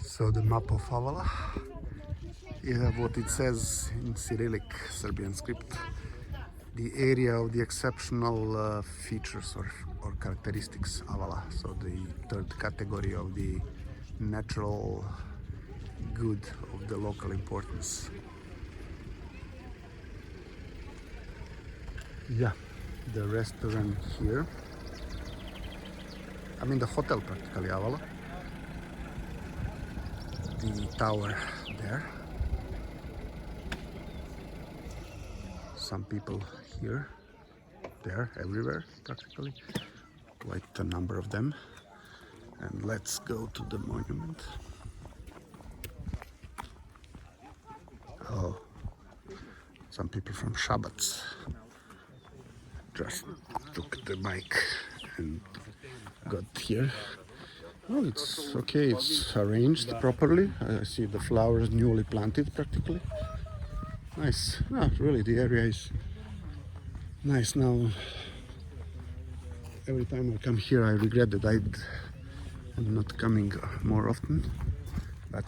So the map of Avala, you have what it says in Cyrillic Serbian script, the area of the exceptional features or characteristics Avala, so the third category of the natural good of the local importance. Yeah, the restaurant here, I mean the hotel practically Avala, the tower there, some people here, there, everywhere practically, quite a number of them. And let's go to the monument. Oh, some people from Shabbats just took the bike and got here. Oh, it's okay, it's arranged properly. I see the flowers newly planted practically. Nice. Ah, really, the area is nice now. Every time I come here I regret that I'm not coming more often, but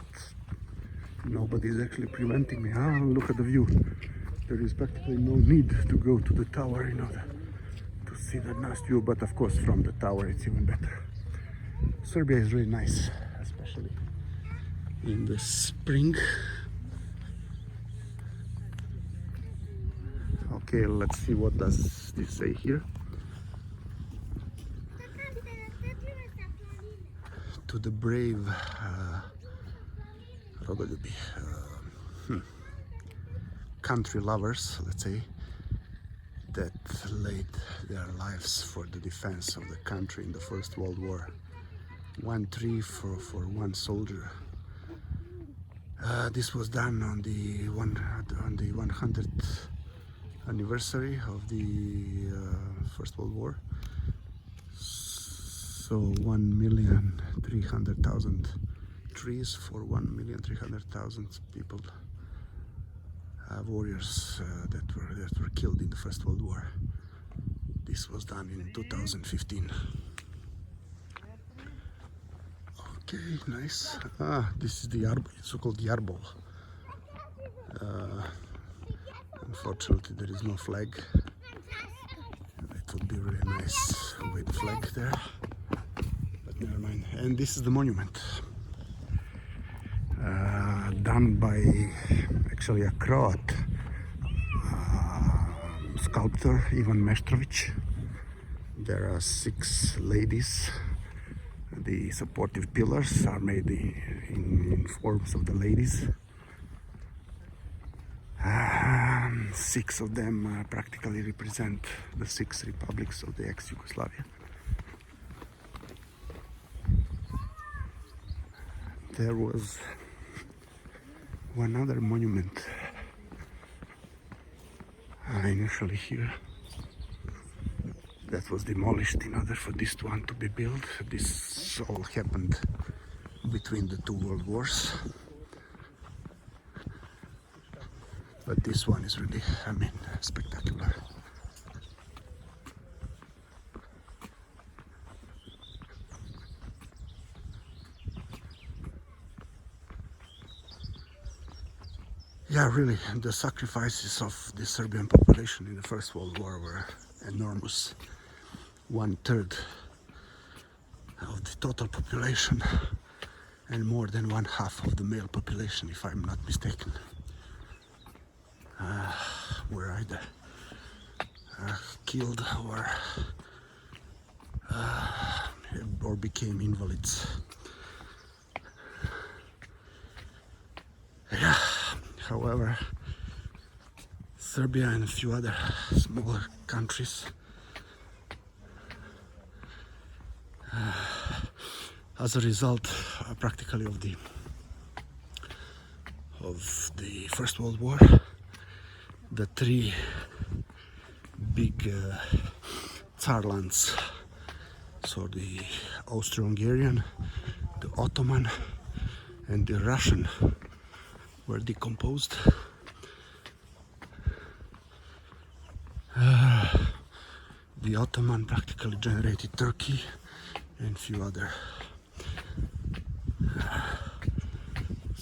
nobody is actually preventing me. Ah, look at the view. There is practically no need to go to the tower in order to see that nice view, but of course from the tower it's even better. Serbia is really nice, especially in the spring. Okay, let's see what does this say here. To the brave country lovers, let's say, that laid their lives for the defense of the country in the First World War. 1 tree for one soldier. This was done on the 100th anniversary of the First World War. So 1,300,000 trees for 1,300,000 people, warriors that were killed in the First World War. This was done in 2015. Okay, nice. Ah, this is the so-called Yarbol. Unfortunately, there is no flag. It would be really nice with flag there, but never mind. And this is the monument, done by actually a Croat sculptor, Ivan Meštrović. There are 6 ladies. The supportive pillars are made in forms of the ladies. 6 of them practically represent the 6 republics of the ex-Yugoslavia. There was one other monument initially here that was demolished in order for this one to be built. This all happened between the 2 world wars. But this one is really, I mean, spectacular. Yeah, really, the sacrifices of the Serbian population in the First World War were enormous. 1/3 of the total population and more than 1/2 of the male population, if I'm not mistaken, were either killed or became invalids. Yeah. However, Serbia and a few other smaller countries as a result practically of the First World War, the 3 big Tsar lands, so the Austro-Hungarian, the Ottoman and the Russian, were decomposed. The Ottoman practically generated Turkey and few other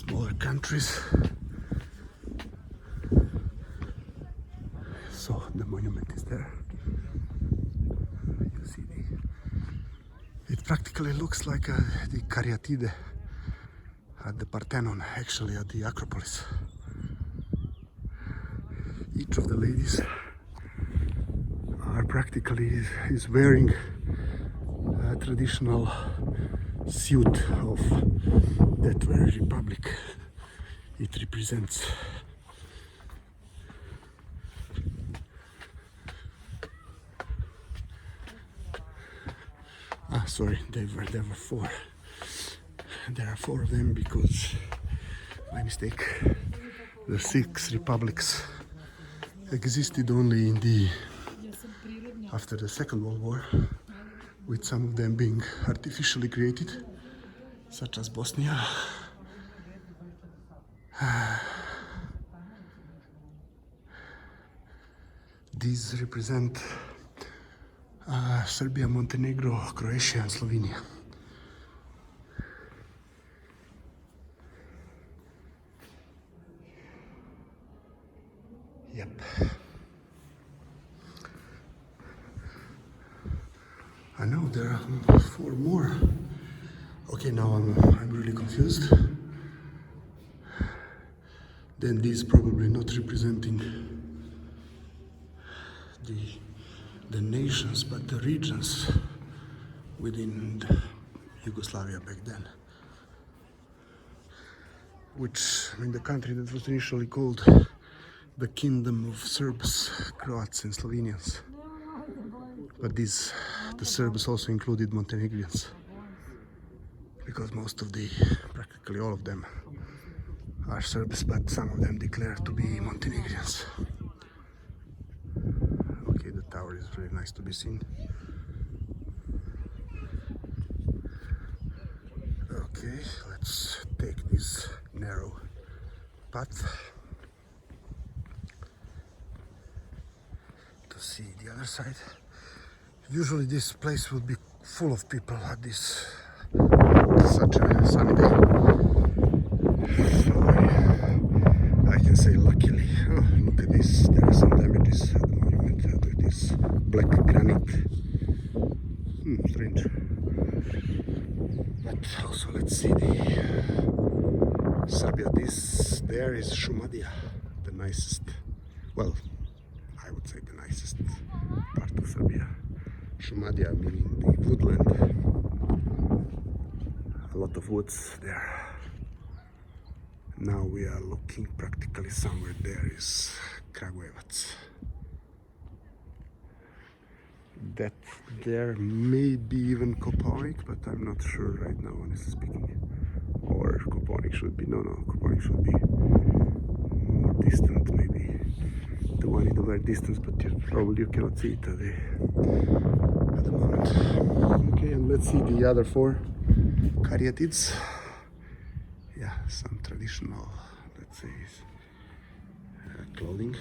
smaller countries. So the monument is there. You see it practically looks like the Caryatide at the Parthenon, actually at the Acropolis. Each of the ladies are practically is wearing a traditional suit of that very republic it represents. Sorry, there were four. There are four of them because, my mistake, the 6 republics existed only after the Second World War, with some of them being artificially created, such as Bosnia. These represent Serbia, Montenegro, Croatia and Slovenia. Yep. I know there are 4 more. Okay, now I'm really confused. Then these probably not representing the nations, but the regions within Yugoslavia back then. Which, I mean, the country that was initially called the Kingdom of Serbs, Croats and Slovenians. But the Serbs also included Montenegrians, because practically all of them are Serbs, but some of them declare to be Montenegrians. Okay, the tower is really nice to be seen. Okay, let's take this narrow path to see the other side. Usually this place would be full of people at such a sunny day. So I can say luckily. Oh, look at this, there are some damages at the monument. Look at this black granite. Strange. But also let's see Serbia. This there is Šumadija, the nicest, well, I would say the nicest part of Serbia. Šumadija meaning the woodland. A lot of woods there. Now we are looking practically somewhere there is Kragujevac. That there may be even Kopaonik, but I'm not sure right now, honestly speaking. Or Kopaonik should be, no, Kopaonik should be more distant, maybe. The one in the very distance, but probably you cannot see it at the moment. Okay, and let's see the other 4 caryatids. Yeah, some traditional, let's say, clothing.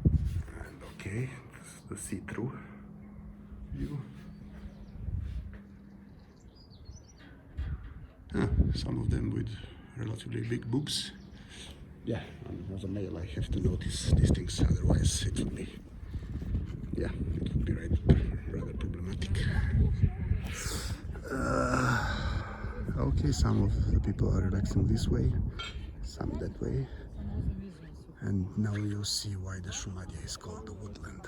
And okay, this is the see-through view. Some of them with relatively big boobs. Yeah, as a male I have to notice these things, otherwise it would be, yeah, it would be rather problematic. Okay, some of the people are relaxing this way, some that way. And now you'll see why the Šumadija is called the woodland.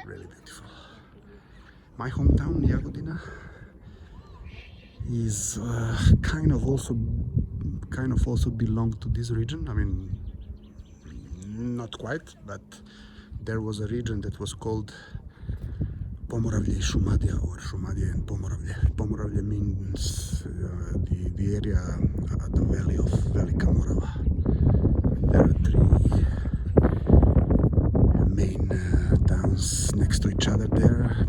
Really beautiful. My hometown, Jagodina, is kind of also belong to this region. I mean, not quite, but there was a region that was called Pomoravlje i Šumadija, or Šumadija and Pomoravlje. Pomoravlje means the area at the valley of Velika Morava. There are 3 main towns next to each other there,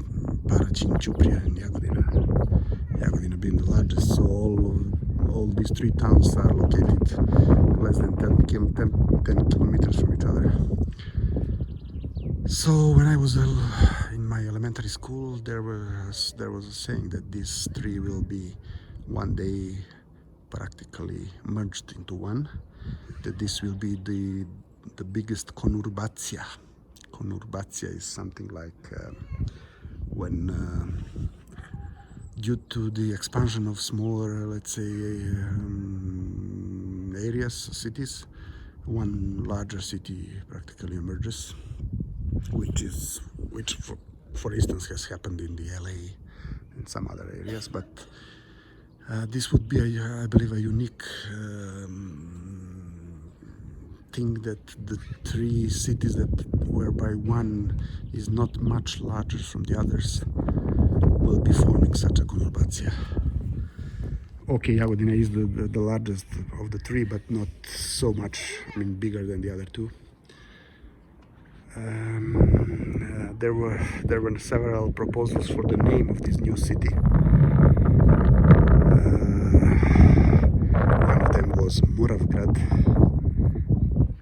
Paraćin, Ćuprija and Jagodina. Jagodina being the largest, so all these 3 towns are located less than 10 kilometers from each other. So when I was in my elementary school, there was a saying that these 3 will be one day practically merged into one. That this will be the biggest conurbația. Conurbația is something like when due to the expansion of smaller, let's say, areas, cities, one larger city practically emerges, which for instance has happened in the LA and some other areas. But this would be, I believe, a unique thing, that the three cities that whereby one is not much larger from the others will be forming such a conurbația. Okay, Jagodina is the largest of the three, but not so much, I mean, bigger than the other two. There were several proposals for the name of this new city. One of them was Moravgrad,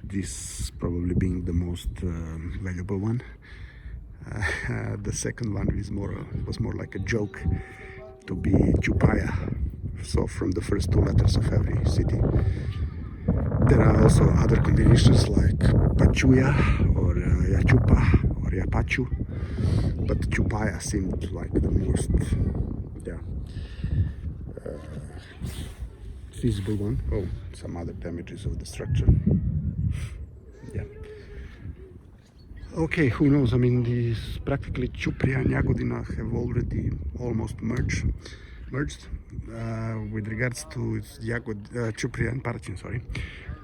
this probably being the most valuable one. The second one was more like a joke, to be Chupaya, so from the first two letters of every city. There are also other combinations like Pachuya or Yachupa or Yapachu, but Chupaya seemed like the most feasible one. Oh, some other damages of the structure. Yeah. Okay, who knows? I mean, these practically Ćuprija and Jagodina have already almost merged. With regards to Ćuprija and Paraćin, sorry.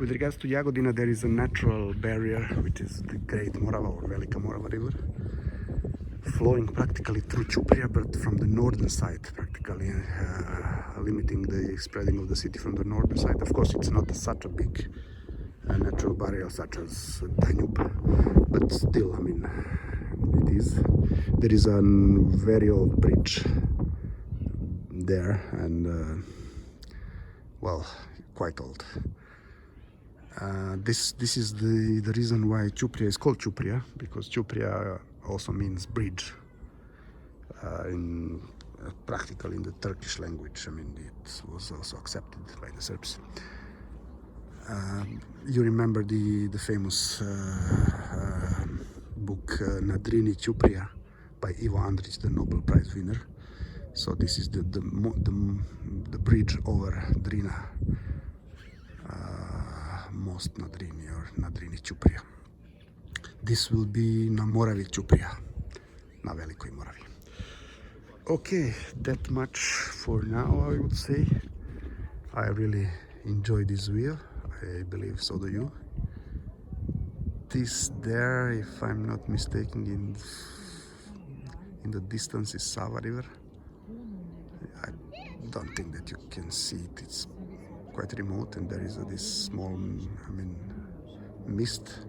With regards to Jagodina, there is a natural barrier, which is the Great Morava or Velika Morava River, flowing practically through Ćuprija, but from the northern side, practically limiting the spreading of the city from the northern side. Of course, it's not such a big natural barrier such as Danube, but still, I mean, it is. There is a very old bridge there, and well, quite old. This is the reason why Ćuprija is called Ćuprija, because Ćuprija also means bridge in practically in the Turkish language. I mean, it was also accepted by the Serbs. You remember the famous book Nadrini Ćuprija by Ivo Andrić, the Nobel Prize winner. So this is the bridge over Drina, most Nadrini or Nadrini Ćuprija. This will be na Moravi Ćuprija, na Velikoj Moravi. Okay, that much for now, I would say. I really enjoyed this wheel. I believe so do you. This there, if I'm not mistaken, in the distance is Sava River. I don't think that you can see it. It's quite remote, and there is this small, I mean, mist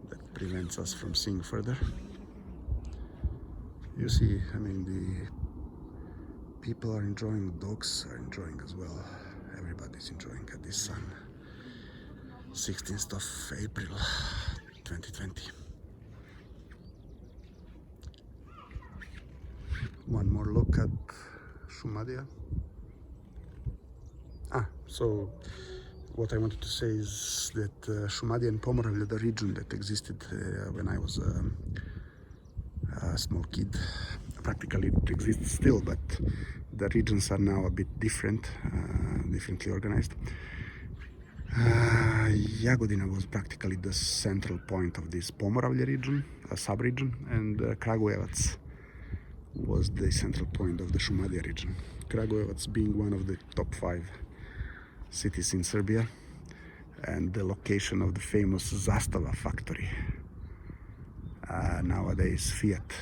that prevents us from seeing further. You see, I mean, the people are enjoying, dogs are enjoying as well. Everybody's enjoying this sun. 16th of April 2020. One more look at Šumadija. So what I wanted to say is that Šumadija and Pomoravlje, the region that existed when I was a small kid, practically it exists still, but the regions are now a bit different, differently organized. Jagodina was practically the central point of this Pomoravlje region, a sub-region, and Kragujevac was the central point of the Šumadija region. Kragujevac being one of the top 5 cities in Serbia, and the location of the famous Zastava factory, nowadays Fiat.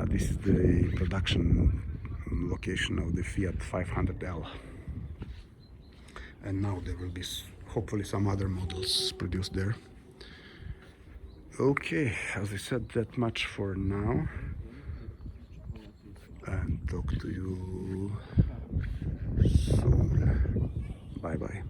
This is the production location of the Fiat 500L. And now there will be hopefully some other models produced there. Okay, as I said, that much for now, and talk to you soon. Bye bye.